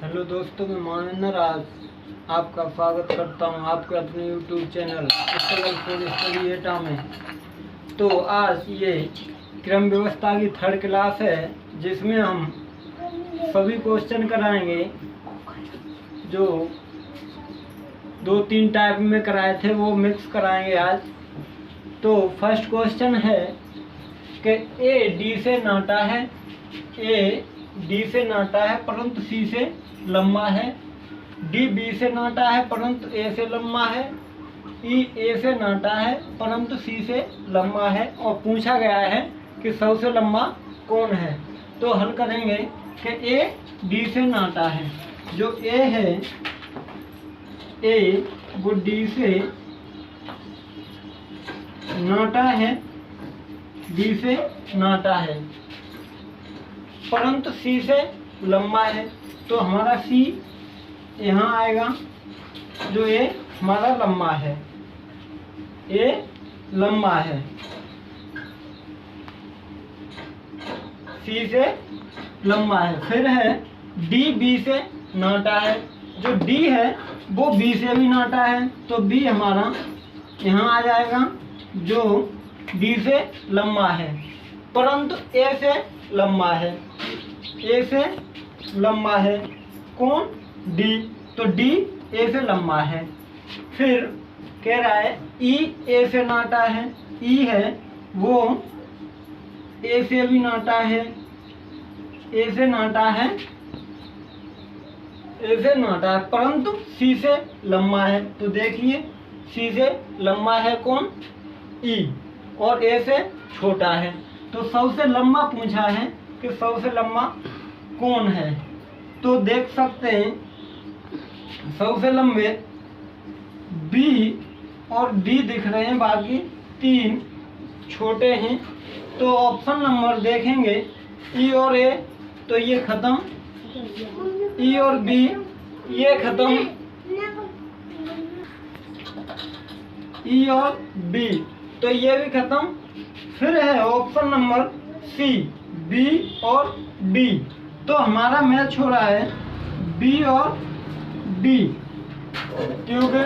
Hello दोस्तों, मैं मानवेंद्र आज आपका स्वागत करता हूं आपके अपने YouTube channel struggle for study एटा में। तो आज ये क्रम व्यवस्था की थर्ड क्लास है, जिसमें हम सभी क्वेश्चन कराएंगे जो 2-3 टाइप में कराए थे, वो मिक्स कराएंगे आज। तो फर्स्ट क्वेश्चन है कि ए डी से नाटा है, ए डी से नाटा है परंतु सी से लंबा है, डी बी से नाटा है परंतु ए से लंबा है, ई ए से नाटा है परंतु सी से लंबा है, और पूछा गया है कि सबसे लंबा कौन है। तो हल करेंगे कि ए डी से नाटा है, जो ए है ए वो डी से नाटा है, डी से नाटा है परंतु सी से लंबा है। तो हमारा सी यहाँ आएगा, जो ए हमारा लंबा है, ए लंबा है, सी से लंबा है। फिर है डी बी से नाटा है, जो डी है वो बी से भी नाटा है, तो बी हमारा यहाँ आ जाएगा, जो डी से लंबा है परंतु ए से लंबा है, ए से लंबा है। कौन? डी। तो डी ए से लंबा है। फिर कह रहा है ई ए से नाटा है, ई है वो ए से भी नाटा है, ए से नाटा है, ए से नाटा है परंतु सी से लंबा है। तो देखिए सी से लंबा है कौन? ई, और ए से छोटा है। तो सबसे लंबा पूछा है कि सबसे लंबा कौन है। तो देख सकते हैं सबसे लंबे बी और डी दिख रहे हैं, बाकी 3 छोटे हैं। तो ऑप्शन नंबर देखेंगे ई और ए, तो ये खत्म, ई और बी ये खत्म, ई और बी तो ये भी खत्म। फिर है ऑप्शन नंबर सी, बी और डी। तो हमारा मैच हो रहा है बी और डी, क्योंकि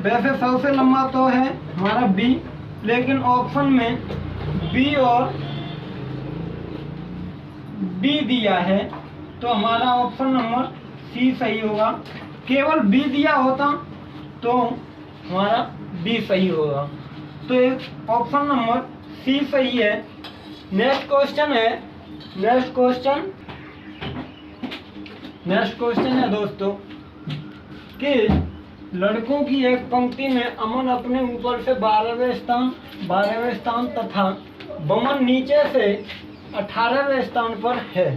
वैसे सबसे लंबा तो है हमारा बी, लेकिन ऑप्शन में बी और डी दिया है, तो हमारा ऑप्शन नंबर सी सही होगा। केवल बी दिया होता तो हमारा डी सही होगा। तो एक ऑप्शन नंबर सी सही है। नेक्स्ट क्वेश्चन है दोस्तों कि लड़कों की एक पंक्ति में अमन अपने ऊपर से 12वें स्थान तथा बमन नीचे से 18वें स्थान पर है।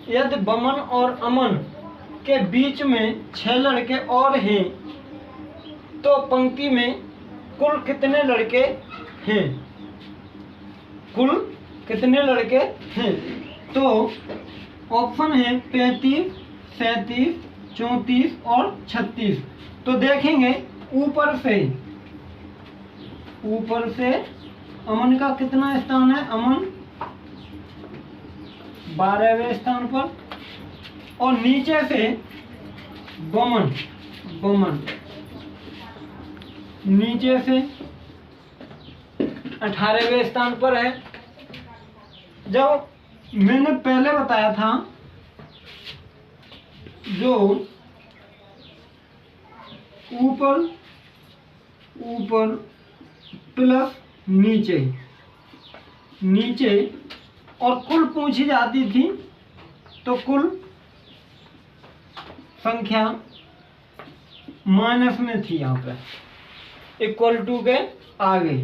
यदि बमन और अमन के बीच में 6 लड़के और हैं, तो पंक्ति में कुल कितने लड़के हैं? कुल कितने लड़के हैं? तो ऑप्शन है 35, 37, 34 और 36। तो देखेंगे ऊपर से अमन का कितना स्थान है? अमन 12वें स्थान पर, और नीचे से बमन नीचे से 18वें स्थान पर है। जब मैंने पहले बताया था, जो ऊपर प्लस नीचे और कुल पूछी जाती थी, तो कुल संख्या माइनस में थी, यहाँ पे इक्वल टू के आगे,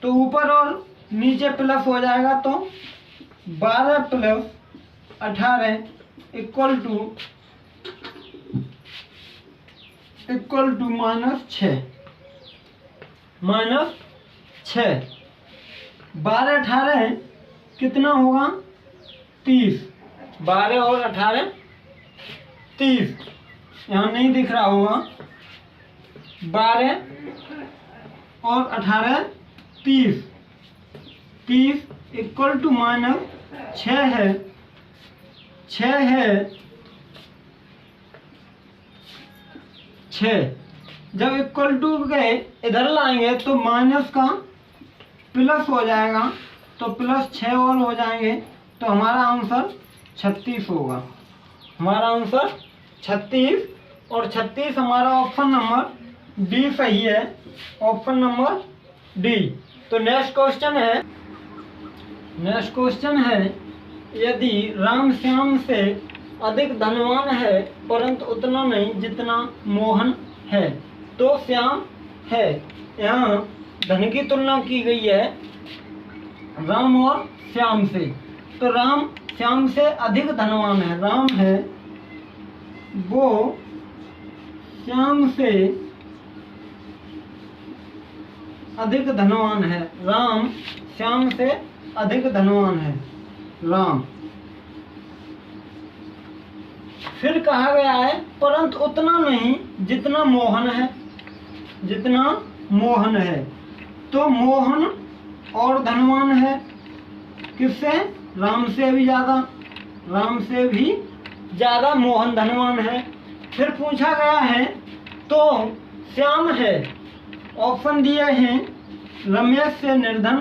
तो ऊपर और नीचे प्लस हो जाएगा। तो 12 प्लस 18 इक्वल टू -6। 12 18 कितना होगा? 30। 12 और 18 30, यहाँ नहीं दिख रहा होगा। 12 और 18 30 इक्वल टू -6 है। 6 है 6। जब इक्वल टू के इधर लाएंगे तो माइनस का प्लस हो जाएगा, तो प्लस 6 और हो जाएंगे, तो हमारा आंसर 36 होगा। हमारा आंसर 36, और 36 हमारा ऑप्शन नंबर डी सही है, ऑप्शन नंबर डी। तो नेक्स्ट क्वेश्चन है, यदि राम श्याम से अधिक धनवान है परंतु उतना नहीं जितना मोहन है, तो श्याम है। यहाँ धन की तुलना की गई है राम और श्याम से, तो राम श्याम से अधिक धनवान है, राम है वो श्याम से अधिक धनवान है, राम श्याम से अधिक धनवान है, राम। फिर कहा गया है परंतु उतना नहीं जितना मोहन है, जितना मोहन है, तो मोहन और धनवान है किससे? राम से भी ज़्यादा, राम से भी ज़्यादा मोहन धनवान है। फिर पूछा गया है तो श्याम है, ऑप्शन दिए हैं रमेश से निर्धन,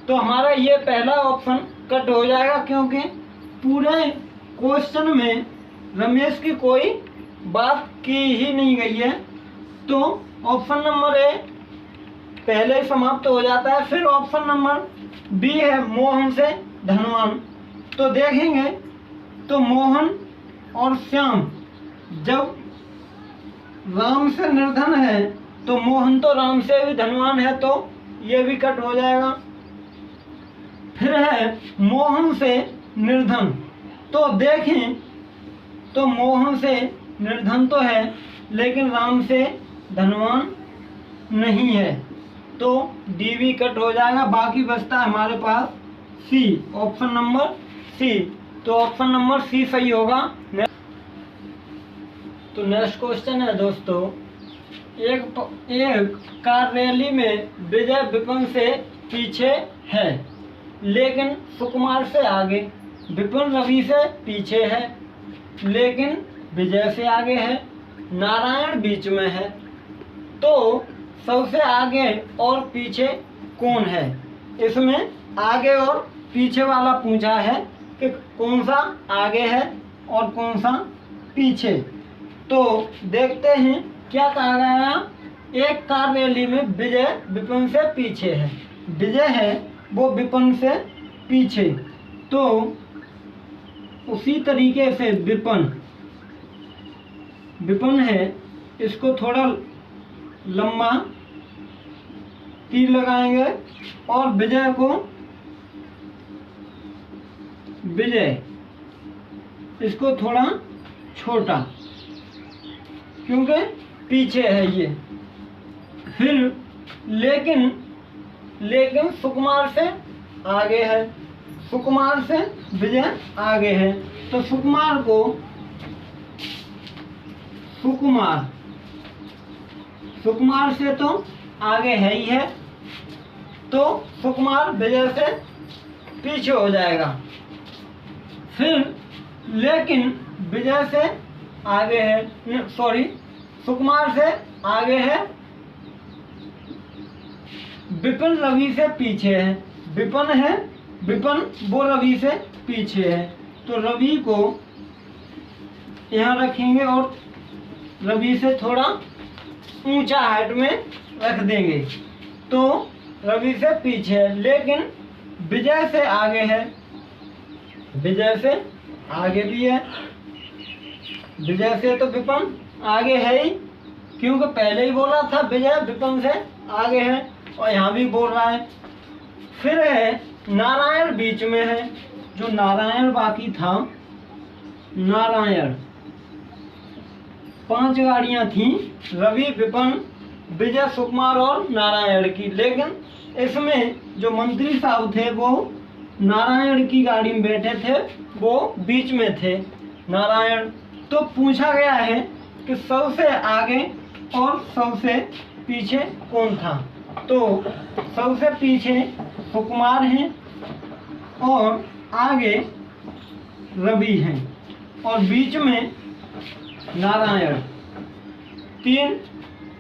तो हमारा ये पहला ऑप्शन कट हो जाएगा, क्योंकि पूरे क्वेश्चन में रमेश की कोई बात की ही नहीं गई है, तो ऑप्शन नंबर ए पहले ही समाप्त हो जाता है। फिर ऑप्शन नंबर बी है मोहन से धनवान, तो देखेंगे तो मोहन और श्याम जब राम से निर्धन है तो मोहन तो राम से भी धनवान है, तो ये भी कट हो जाएगा। फिर है मोहन से निर्धन, तो देखें तो मोहन से निर्धन तो है लेकिन राम से धनवान नहीं है, तो डी भी कट हो जाएगा। बाकी बचता है हमारे पास सी, ऑप्शन नंबर सी, तो ऑप्शन नंबर सी सही होगा। तो नेक्स्ट क्वेश्चन है दोस्तों, एक कार रैली में विजय विपिन से पीछे है लेकिन सुकुमार से आगे, विपिन रवि से पीछे है लेकिन विजय से आगे है, नारायण बीच में है, तो सबसे आगे और पीछे कौन है? इसमें आगे और पीछे वाला पूछा है कि कौन सा आगे है और कौन सा पीछे। तो देखते हैं क्या कहा गया है। एक कार रैली में विजय विपिन से पीछे है, विजय है वो विपिन से पीछे, तो उसी तरीके से विपिन है, इसको थोड़ा लंबा तीर लगाएंगे और विजय इसको थोड़ा छोटा, क्योंकि पीछे है ये। फिर लेकिन सुकुमार से आगे है, सुकुमार से विजय आगे है, तो सुकुमार से तो आगे है ही है, तो सुकुमार विजय से पीछे हो जाएगा। फिर लेकिन विजय से आगे है, सॉरी सुकुमार से आगे है, विपिन रवि से पीछे है, विपिन वो रवि से पीछे है, तो रवि को यहाँ रखेंगे और रवि से थोड़ा ऊंचा हाइट में रख देंगे, तो रवि से पीछे है लेकिन विजय से आगे है, विजय से आगे भी है, विजय से तो विपिन आगे है ही, क्योंकि पहले ही बोला था विजय विपिन से आगे है और यहाँ भी बोल रहा है। फिर है नारायण बीच में है, जो नारायण बाकी था, नारायण 5 गाड़ियाँ थीं, रवि विपिन विजय सुकुमार और नारायण की, लेकिन इसमें जो मंत्री साहब थे वो नारायण की गाड़ी में बैठे थे, वो बीच में थे नारायण। तो पूछा गया है कि सबसे आगे और सबसे पीछे कौन था, तो सबसे पीछे सुकुमार हैं और आगे रवि हैं और बीच में नारायण। तीन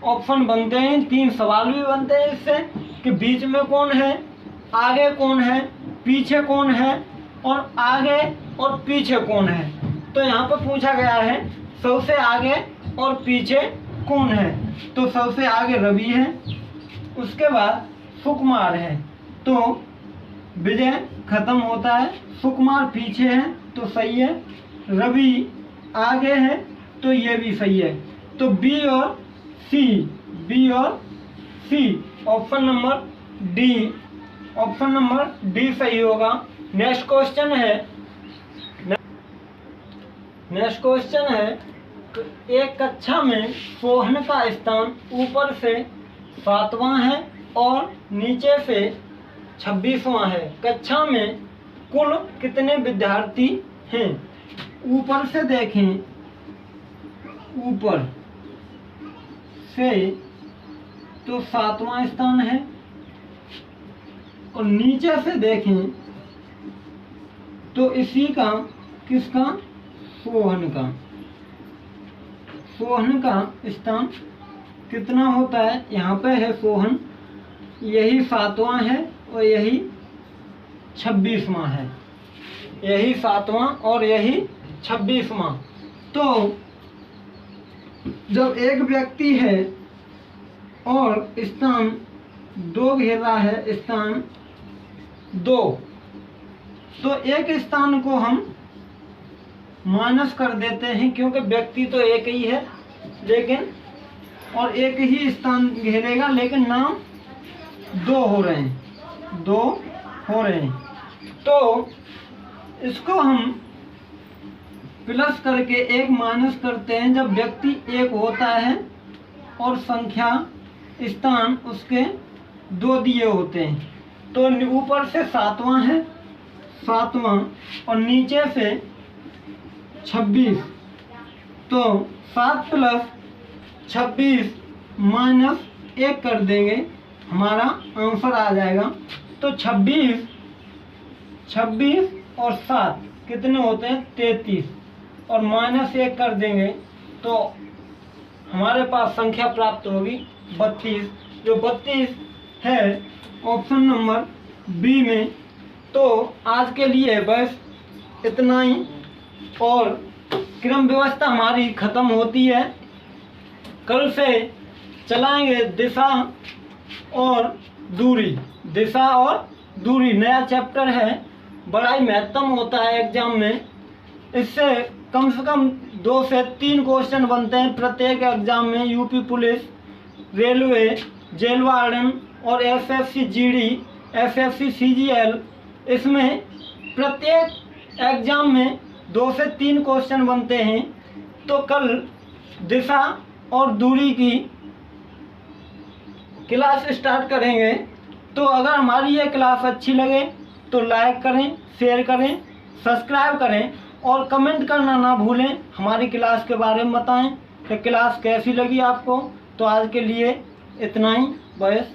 ऑप्शन बनते हैं, तीन सवाल भी बनते हैं इससे कि बीच में कौन है, आगे कौन है, पीछे कौन है और आगे और पीछे कौन है। तो यहाँ पर पूछा गया है सबसे आगे और पीछे कौन है। तो सबसे आगे रवि है, उसके बाद सुकुमार है। तो विजय खत्म होता है, सुकुमार पीछे है तो सही है, रवि आगे है तो ये भी सही है। तो बी और सी, बी और C, option number D, option number D सही होगा। नेक्स्ट क्वेश्चन है, नेक्स्ट क्वेश्चन है एक कक्षा में सोहन का स्थान ऊपर से 7वां है और नीचे से 26वां है। कक्षा में कुल कितने विद्यार्थी हैं? ऊपर से देखें, ऊपर से तो 7वां स्थान है और नीचे से देखें तो इसी का, किसका, सोहन का, सोहन का स्थान कितना होता है? यहाँ पे है सोहन, यही 7वां है और यही 26वां है, यही 7वां और यही 26वां। तो जब एक व्यक्ति है और स्थान 2 घेर रहा है, स्थान 2, तो एक स्थान को हम माइनस कर देते हैं क्योंकि व्यक्ति तो एक ही है, लेकिन और एक ही स्थान घेरेगा लेकिन नाम 2 हो रहे हैं, 2 हो रहे हैं। तो इसको हम प्लस करके एक माइनस करते हैं जब व्यक्ति एक होता है और संख्या स्थान उसके 2 दिए होते हैं। तो ऊपर से 7वां है, 7वां और नीचे से 26, तो 7 प्लस 26 माइनस 1 कर देंगे, हमारा आंसर आ जाएगा। तो 26 और 7 कितने होते हैं? 33 और माइनस 1 कर देंगे तो हमारे पास संख्या प्राप्त होगी 32, जो 32 है ऑप्शन नंबर बी में। तो आज के लिए बस इतना ही और क्रम व्यवस्था हमारी खत्म होती है। कल से चलाएंगे दिशा और दूरी, दिशा और दूरी नया चैप्टर है, बड़ा ही महत्वपूर्ण होता है एग्जाम में। इससे कम से कम 2 से 3 क्वेश्चन बनते हैं प्रत्येक एग्जाम में। UP police, railway, jail warden और एसएससी जीडी, एसएससी सीजीएल, इसमें प्रत्येक एग्जाम में 2 से 3 क्वेश्चन बनते हैं। तो कल दिशा और दूरी की क्लास स्टार्ट करेंगे। तो अगर हमारी ये क्लास अच्छी लगे तो लाइक करें, शेयर करें, सब्सक्राइब करें और कमेंट करना ना भूलें। हमारी क्लास के बारे में बताएं कि क्लास कैसी लगी आपको। तो आज के लिए इतना ही, बस।